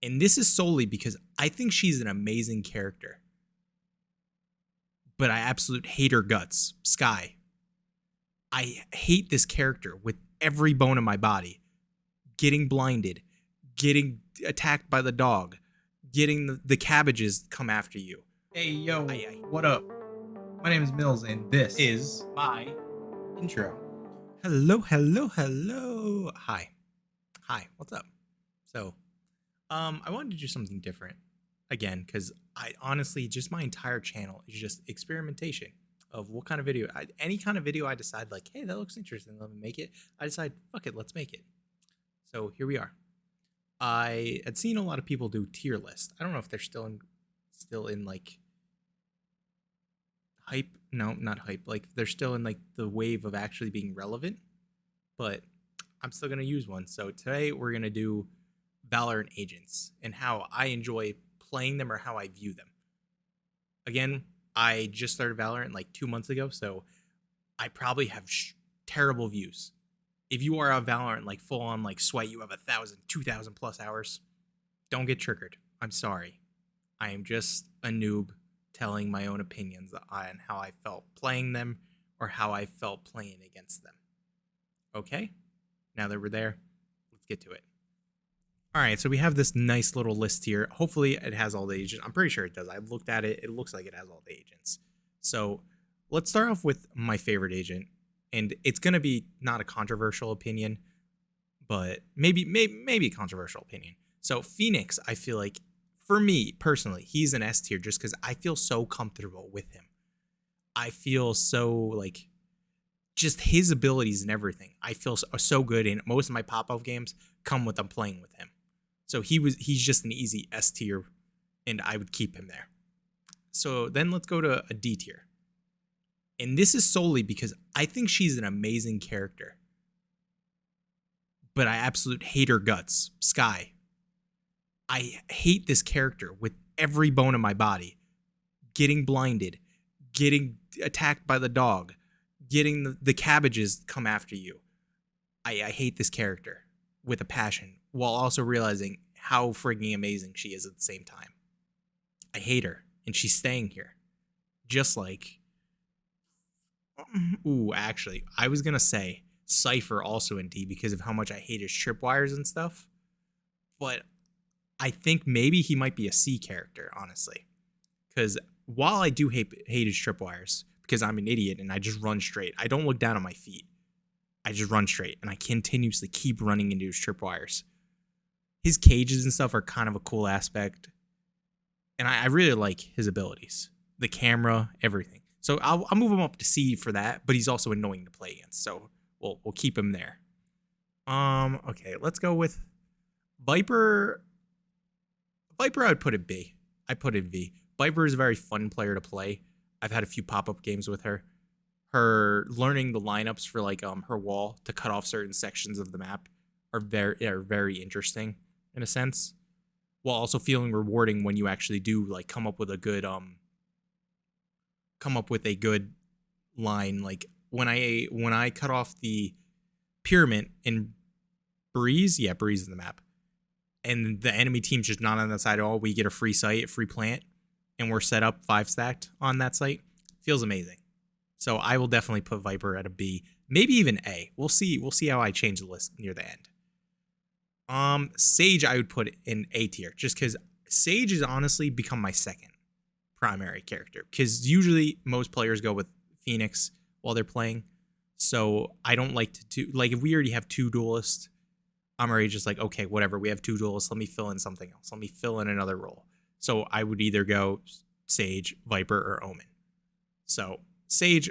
And this is solely because I think she's an amazing character. But I absolutely hate her guts. Sky. I hate this character with every bone in my body. Getting blinded, getting attacked by the dog, getting the cabbages come after you. Hey, yo, what up? My name is Mills, and this is my intro. Hello, hello, hello. Hi. Hi, what's up? So, I wanted to do something different again, because I honestly, just my entire channel is just experimentation of what kind of video, any kind of video I decide, like, hey, that looks interesting, let me make it. I decide, fuck it, let's make it. So here we are. I had seen a lot of people do tier lists. I don't know if they're still in like hype. No, not hype. Like they're still in like the wave of actually being relevant. But I'm still gonna use one. So today we're gonna do Valorant agents and how I enjoy playing them or how I view them. Again, I just started Valorant like 2 months ago, so I probably have terrible views. If you are a Valorant like full on like sweat, you have 1,000, 2,000 plus hours. Don't get triggered. I'm sorry. I am just a noob telling my own opinions on how I felt playing them or how I felt playing against them. Okay? Now that we're there, let's get to it. All right, so we have this nice little list here. Hopefully it has all the agents. I'm pretty sure it does. I've looked at it. It looks like it has all the agents. So let's start off with my favorite agent. And it's going to be not a controversial opinion, but maybe a controversial opinion. So Phoenix, I feel like, for me personally, he's an S tier just because I feel so comfortable with him. I feel so like just his abilities and everything. I feel so good, and most of my pop-up games come with I'm playing with him. So he's just an easy S tier, and I would keep him there. So then let's go to a D tier. And this is solely because I think she's an amazing character. But I absolutely hate her guts. Sky. I hate this character with every bone in my body. Getting blinded, getting attacked by the dog, getting the cabbages come after you. I hate this character with a passion while also realizing how frigging amazing she is at the same time. I hate her, and she's staying here. Just like... Ooh, actually, I was going to say Cypher also in D because of how much I hate his tripwires and stuff. But I think maybe he might be a C character, honestly. Because while I do hate his tripwires, because I'm an idiot and I just run straight, I don't look down on my feet. I just run straight, and I continuously keep running into his tripwires. His cages and stuff are kind of a cool aspect. And I really like his abilities. The camera, everything. So I'll move him up to C for that, but he's also annoying to play against. So we'll keep him there. Okay, let's go with Viper. Viper, I would put it B. I put it V. Viper is a very fun player to play. I've had a few pop-up games with her. Her learning the lineups for like her wall to cut off certain sections of the map are very interesting in a sense, while also feeling rewarding when you actually do like come up with a good line. Like when I cut off the pyramid in Breeze in the map, and the enemy team's just not on that side at all, we get a free site, free plant, and we're set up 5 stacked on that site. Feels amazing. So I will definitely put Viper at a B, maybe even A. We'll see how I change the list near the end. Sage I would put in A tier, just because Sage has honestly become my second primary character, because usually most players go with Phoenix while they're playing. So I don't like to do, like, if we already have 2 duelists, I'm already just like, okay, whatever, we have 2 duelists, let me fill in something else, let me fill in another role. So I would either go Sage, Viper, or Omen. So Sage,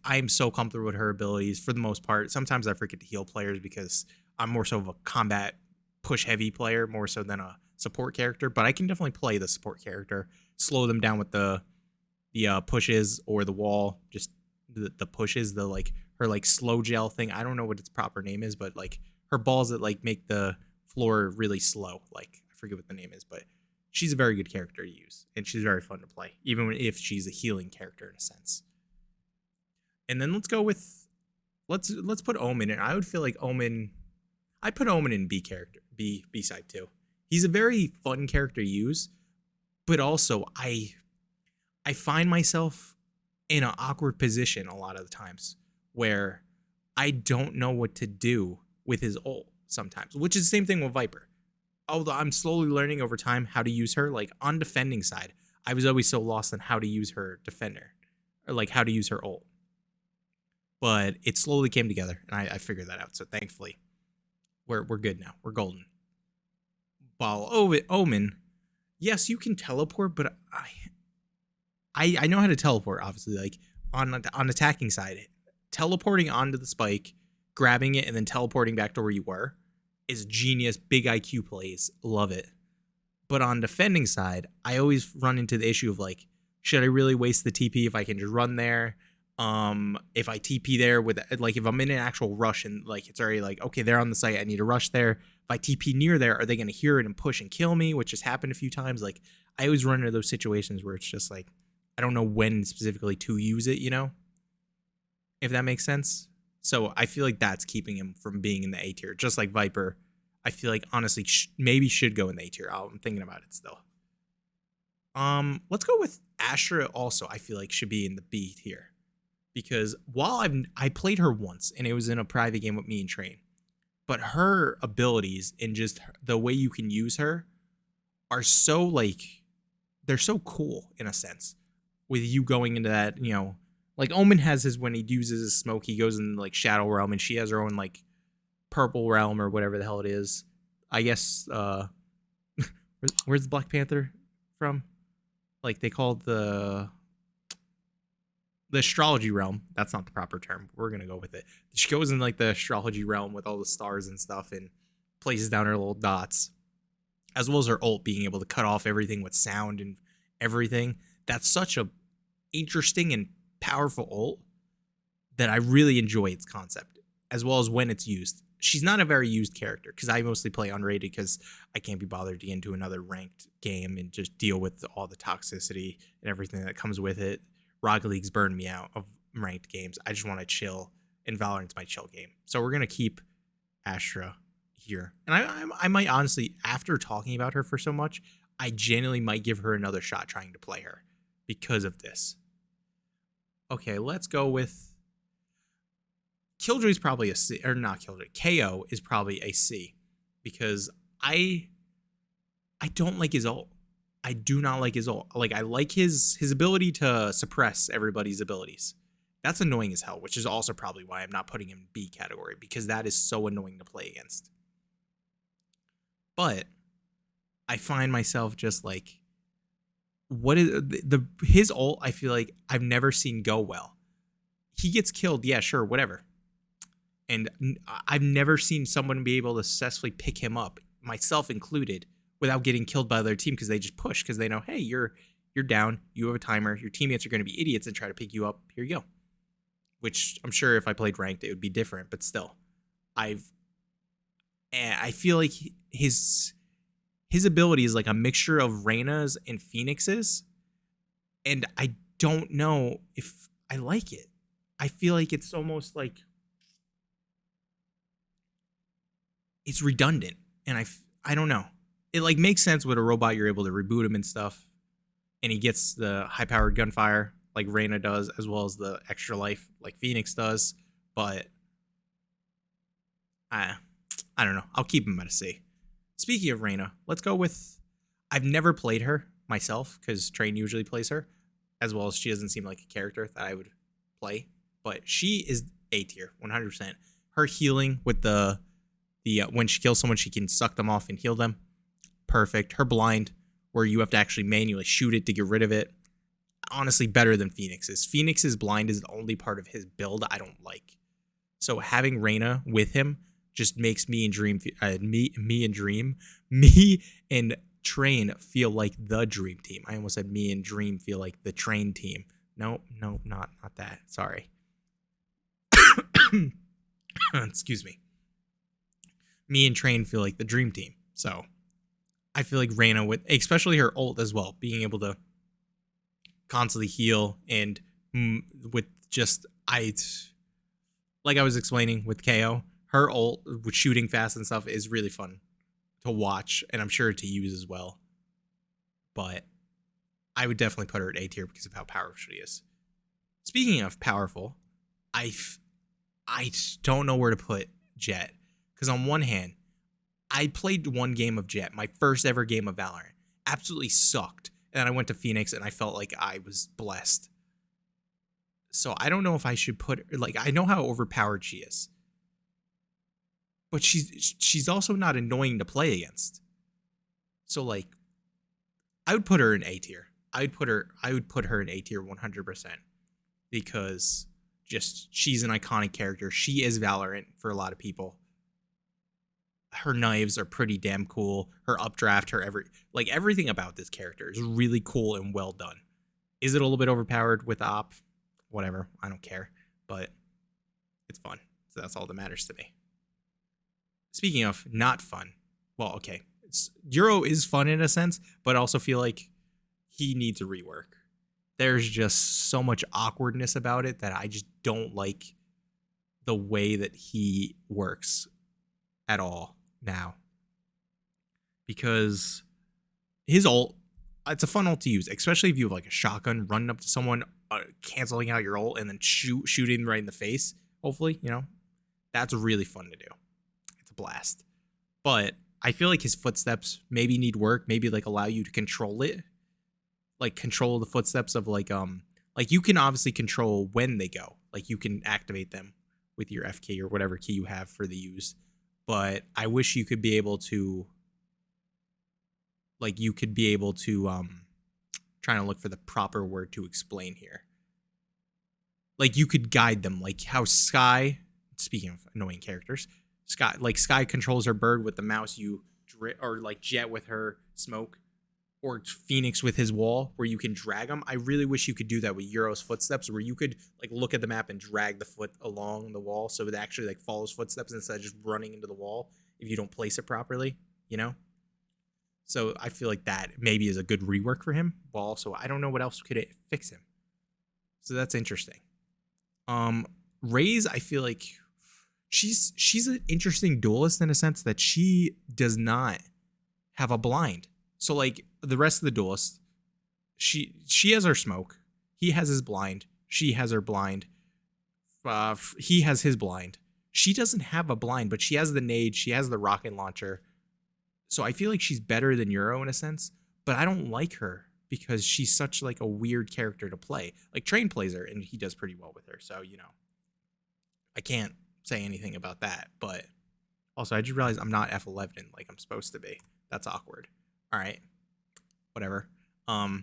I'm so comfortable with her abilities for the most part. Sometimes I forget to heal players because I'm more so of a combat push heavy player more so than a support character, but I can definitely play the support character, slow them down with the pushes or the wall, just the pushes, the like her like slow gel thing. I don't know what its proper name is, but like her balls that like make the floor really slow. Like I forget what the name is, but she's a very good character to use, and she's very fun to play, even if she's a healing character in a sense. And then let's go with let's put Omen in. I would feel like Omen. I'd put Omen in B character, B side too. He's a very fun character to use, but also I find myself in an awkward position a lot of the times where I don't know what to do with his ult sometimes, which is the same thing with Viper. Although I'm slowly learning over time how to use her, like on defending side, I was always so lost on how to use her defender or like how to use her ult. But it slowly came together and I figured that out. So thankfully, we're good now. We're golden. While Omen, yes, you can teleport, but I know how to teleport, obviously, like on attacking side. Teleporting onto the spike, grabbing it, and then teleporting back to where you were is genius. Big IQ plays. Love it. But on defending side, I always run into the issue of like, should I really waste the TP if I can just run there? If I TP there with like if I'm in an actual rush and like it's already like, okay, they're on the site, I need to rush there. If I TP near there, are they gonna hear it and push and kill me? Which has happened a few times. Like I always run into those situations where it's just like I don't know when specifically to use it, you know? If that makes sense. So I feel like that's keeping him from being in the A tier. Just like Viper, I feel like honestly maybe should go in the A tier. I'm thinking about it still. Let's go with Astra also. I feel like should be in the B tier because while I played her once and it was in a private game with me and Train, but her abilities and just the way you can use her are so like they're so cool in a sense. With you going into that, you know, like Omen has his when he uses his smoke, he goes in like Shadow Realm, and she has her own like Purple Realm or whatever the hell it is. I guess where's Black Panther from? Like they call it the astrology realm. That's not the proper term. We're gonna go with it. She goes in like the astrology realm with all the stars and stuff and places down her little dots, as well as her ult being able to cut off everything with sound and everything. That's such a interesting and powerful ult that I really enjoy its concept, as well as when it's used. She's not a very used character because I mostly play unrated because I can't be bothered to get into another ranked game and just deal with all the toxicity and everything that comes with it. Rocket League's burned me out of ranked games. I just want to chill, and Valorant's my chill game. So we're gonna keep Astra here, and I might honestly, after talking about her for so much, I genuinely might give her another shot trying to play her because of this. Okay, let's go with Killjoy's probably a C, or not Killjoy. KO is probably a C because I don't like his ult. I do not like his ult. Like I like his ability to suppress everybody's abilities. That's annoying as hell, which is also probably why I'm not putting him in B category because that is so annoying to play against. But I find myself just like, what is his ult? I feel like I've never seen go well. He gets killed, yeah, sure, whatever. And I've never seen someone be able to successfully pick him up, myself included, without getting killed by their team because they just push because they know, hey, you're down, you have a timer, your teammates are going to be idiots and try to pick you up. Here you go. Which I'm sure if I played ranked, it would be different, but still, I feel like his ability is like a mixture of Reyna's and Phoenix's, and I don't know if I like it. I feel like it's almost like it's redundant, and I don't know. It like makes sense with a robot. You're able to reboot him and stuff, and he gets the high-powered gunfire like Reyna does, as well as the extra life like Phoenix does. But I don't know. I'll keep him at a C. Speaking of Reyna, let's go with. I've never played her myself because Train usually plays her, as well as she doesn't seem like a character that I would play. But she is A tier, 100%. Her healing with the when she kills someone, she can suck them off and heal them. Perfect. Her blind, where you have to actually manually shoot it to get rid of it. Honestly, better than Phoenix's. Phoenix's blind is the only part of his build I don't like. So having Reyna with him just makes me and Train feel like the dream team. I almost said me and Dream feel like the Train team. No, not that. Sorry. Excuse me. Me and Train feel like the dream team. So I feel like Reyna, with especially her ult as well, being able to constantly heal and with just like I was explaining with KO, her ult with shooting fast and stuff is really fun to watch, and I'm sure to use as well. But I would definitely put her at A tier because of how powerful she is. Speaking of powerful, I don't know where to put Jett. Because on one hand, I played one game of Jett, my first ever game of Valorant. Absolutely sucked. And then I went to Phoenix and I felt like I was blessed. So I don't know if I should put, like, I know how overpowered she is. But she's also not annoying to play against. So like, I would put her in A tier. I would put her in A tier 100%. Because just she's an iconic character. She is Valorant for a lot of people. Her knives are pretty damn cool. Her updraft, everything about this character is really cool and well done. Is it a little bit overpowered with op? Whatever, I don't care, but it's fun. So that's all that matters to me. Speaking of not fun, well, okay, Euro is fun in a sense, but I also feel like he needs a rework. There's just so much awkwardness about it that I just don't like the way that he works at all now. Because his ult, it's a fun ult to use, especially if you have like a shotgun running up to someone, canceling out your ult and then shooting right in the face. Hopefully, that's really fun to do. It's a blast. But I feel like his footsteps maybe need work. Maybe like allow you to control it, like control the footsteps of like you can obviously control when they go. Like you can activate them with your F key or whatever key you have for the use. But I wish you could be able to, trying to look for the proper word to explain here. Like you could guide them, like how Skye, speaking of annoying characters, Skye controls her bird with the mouse, or like Jett with her smoke, or Phoenix with his wall, where you can drag them. I really wish you could do that with Euro's footsteps, where you could like look at the map and drag the foot along the wall, so it actually like follows footsteps instead of just running into the wall if you don't place it properly, So I feel like that maybe is a good rework for him. Well, also I don't know what else could fix him. So that's interesting. Raze, I feel like she's an interesting duelist in a sense that she does not have a blind. So like the rest of the duelists, she has her smoke, he has his blind, she has her blind, he has his blind. She doesn't have a blind, but she has the nade, she has the rocket launcher. So I feel like she's better than Euro in a sense, but I don't like her because she's such like a weird character to play. Like Train plays her and he does pretty well with her. So, I can't say anything about that, but also I just realized I'm not F11 like I'm supposed to be. That's awkward. All right, whatever. I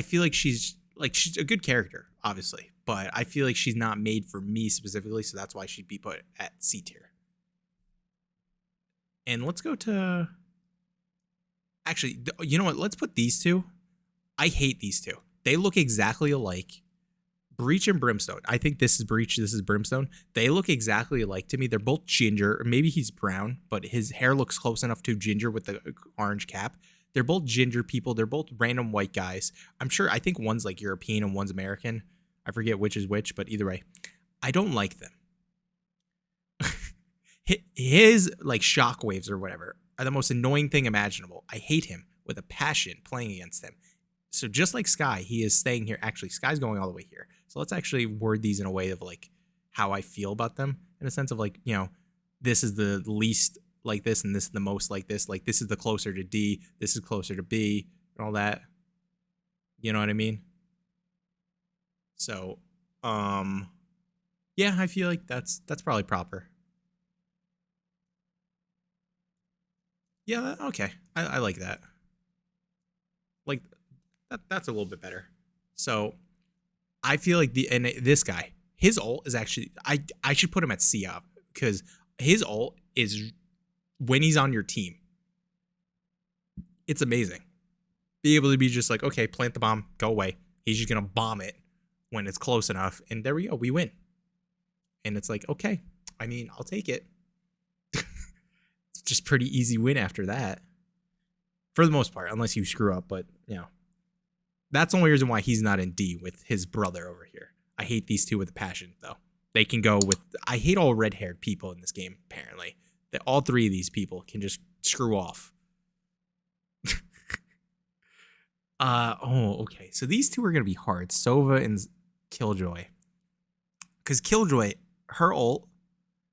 feel like she's a good character, obviously, but I feel like she's not made for me specifically. So that's why she'd be put at C tier. And let's go to, actually, you know what? Let's put these two. I hate these two. They look exactly alike. Breach and Brimstone. I think this is Breach, this is Brimstone. They look exactly alike to me. They're both ginger. Or maybe he's brown, but his hair looks close enough to ginger with the orange cap. They're both ginger people. They're both random white guys. I think one's like European and one's American. I forget which is which, but either way, I don't like them. His like shockwaves or whatever are the most annoying thing imaginable. I hate him with a passion playing against him. So just like Skye, he is staying here. Actually, Skye's going all the way here. So let's actually word these in a way of like how I feel about them, in a sense of like, this is the least like this and this is the most like this. Like this is the closer to D, this is closer to B, and all that. You know what I mean? So, yeah, I feel like that's probably proper. Yeah, okay. I like that. Like that's a little bit better. So I feel like this guy, his ult is actually I should put him at C up because his ult is when he's on your team. It's amazing. Be able to be just like, okay, plant the bomb, go away. He's just gonna bomb it when it's close enough, and there we go, we win. And it's like, okay, I mean, I'll take it. It's just pretty easy win after that. For the most part, unless you screw up, but that's the only reason why he's not in D with his brother over here. I hate these two with a passion, though. They can go with, I hate all red-haired people in this game, apparently. that all three of these people can just screw off. Okay. So these two are gonna be hard. Sova and Killjoy. Because Killjoy, her ult,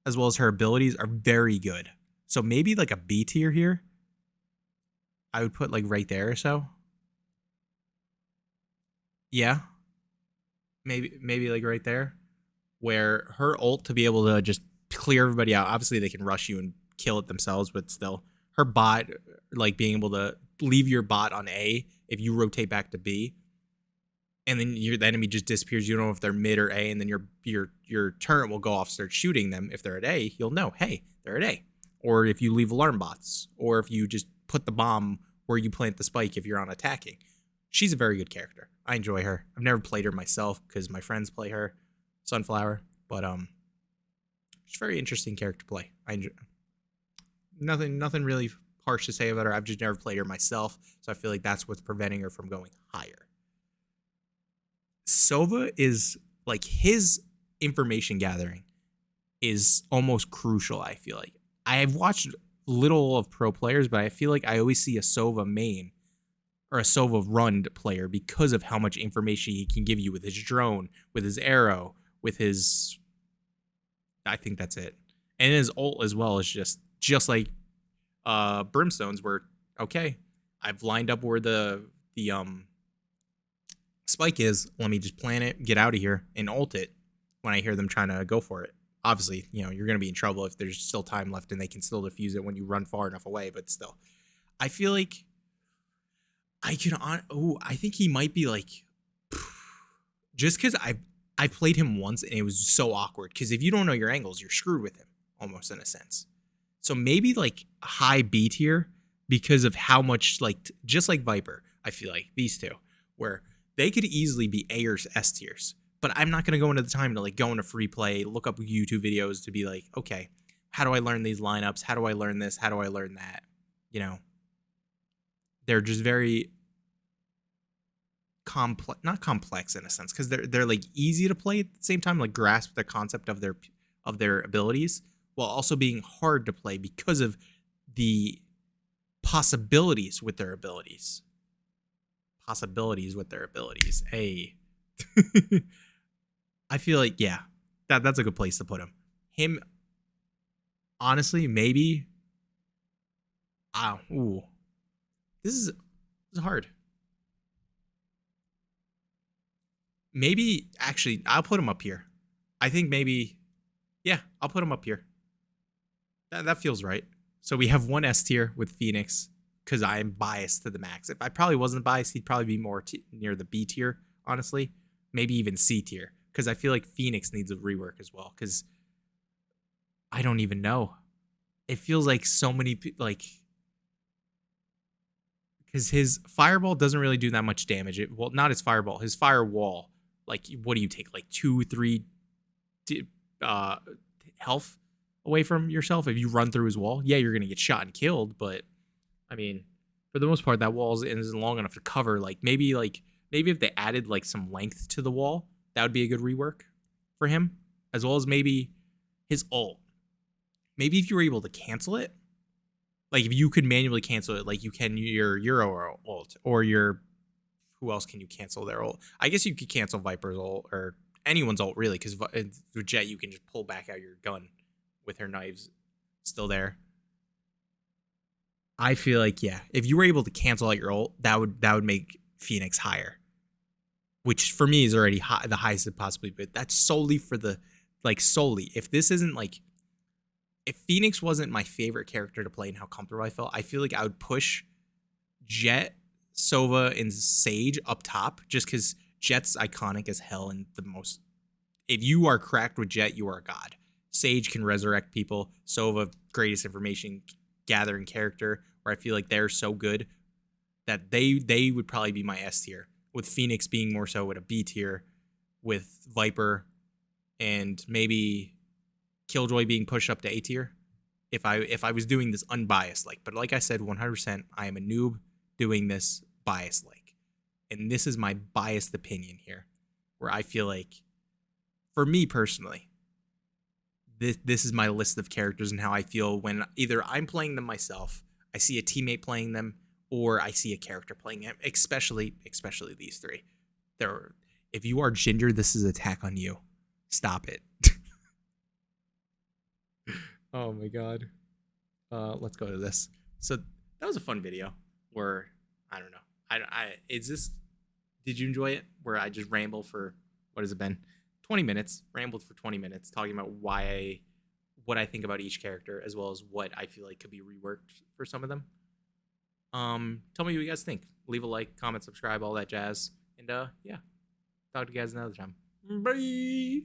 as well as her abilities, are very good. So maybe like a B tier here. I would put like right there or so. Yeah. Maybe like right there. Where her ult to be able to just clear everybody out. Obviously they can rush you and kill it themselves, but still. Her bot, like being able to leave your bot on A if you rotate back to B, and then the enemy just disappears. You don't know if they're mid or A, and then your turret will go off, start shooting them. If they're at A, you'll know, hey, they're at A. Or if you leave alarm bots, or if you just put the bomb where you plant the spike if you're on attacking. She's a very good character. I enjoy her. I've never played her myself because my friends play her, Sunflower, but she's a very interesting character to play. I enjoy. Nothing really harsh to say about her. I've just never played her myself, so I feel like that's what's preventing her from going higher. Sova is like his information gathering is almost crucial. I feel like I have watched little of pro players, but I feel like I always see a Sova main or a Sova run player because of how much information he can give you with his drone, with his arrow, with his. I think that's it, and his ult as well is just like Brimstone's. Where okay, I've lined up where the spike is. Let me just plant it, get out of here, and ult it when I hear them trying to go for it. Obviously, you're going to be in trouble if there's still time left and they can still defuse it when you run far enough away. But still, I feel like I can. I think he might be like just because I played him once and it was so awkward. Because if you don't know your angles, you're screwed with him almost in a sense. So maybe like high B tier because of how much just like Viper. I feel like these two where they could easily be A or S tiers, but I'm not going to go into the time to go into free play, look up YouTube videos to be like, okay, how do I learn these lineups? How do I learn this? How do I learn that? They're just very complex, not complex in a sense, because they're like easy to play at the same time, like grasp the concept of their abilities, while also being hard to play because of the possibilities with their abilities. Hey. I feel like, yeah, that's a good place to put him. Him, honestly, maybe. This is hard. Maybe, actually, I'll put him up here. I think maybe, yeah, I'll put him up here. That feels right. So we have one S tier with Phoenix because I am biased to the max. If I probably wasn't biased, he'd probably be more near the B tier, honestly. Maybe even C tier because I feel like Phoenix needs a rework as well because I don't even know. It feels like so many, because his fireball doesn't really do that much damage. Well, not his fireball, his firewall. What do you take? 2, 3 health away from yourself if you run through his wall. Yeah, you're gonna get shot and killed, but I mean, for the most part, that wall isn't long enough to cover. Maybe if they added some length to the wall, that would be a good rework for him, as well as maybe his ult. Maybe if you were able to cancel it, if you could manually cancel it, like you can your Euro ult or your. Who else can you cancel their ult? I guess you could cancel Viper's ult or anyone's ult, really, because with Jet, you can just pull back out your gun with her knives still there. I feel like, yeah, if you were able to cancel out your ult, that would make Phoenix higher, which for me is already the highest it possibly. But that's solely for the, solely. If this isn't if Phoenix wasn't my favorite character to play and how comfortable I felt, I feel like I would push Jet, Sova, and Sage up top just because Jet's iconic as hell and the most. If you are cracked with Jet, you are a god. Sage can resurrect people. Sova, greatest information gathering character, where I feel like they're so good that they would probably be my S tier, with Phoenix being more so at a B tier, with Viper and maybe Killjoy being pushed up to A tier. If I was doing this unbiased, but like I said, 100%, I am a noob doing this biased and this is my biased opinion here, where I feel like, for me personally, this is my list of characters and how I feel when either I'm playing them myself, I see a teammate playing them, or I see a character playing them. Especially these three. If you are Ginger, this is attack on you. Stop it. Oh my god. Let's go to this. So that was a fun video. Where I don't know. Did you enjoy it? Where I just ramble for what has it been? 20 minutes. Rambled for 20 minutes talking about what I think about each character as well as what I feel like could be reworked for some of them. Tell me what you guys think. Leave a like, comment, subscribe, all that jazz. And yeah. Talk to you guys another time. Bye.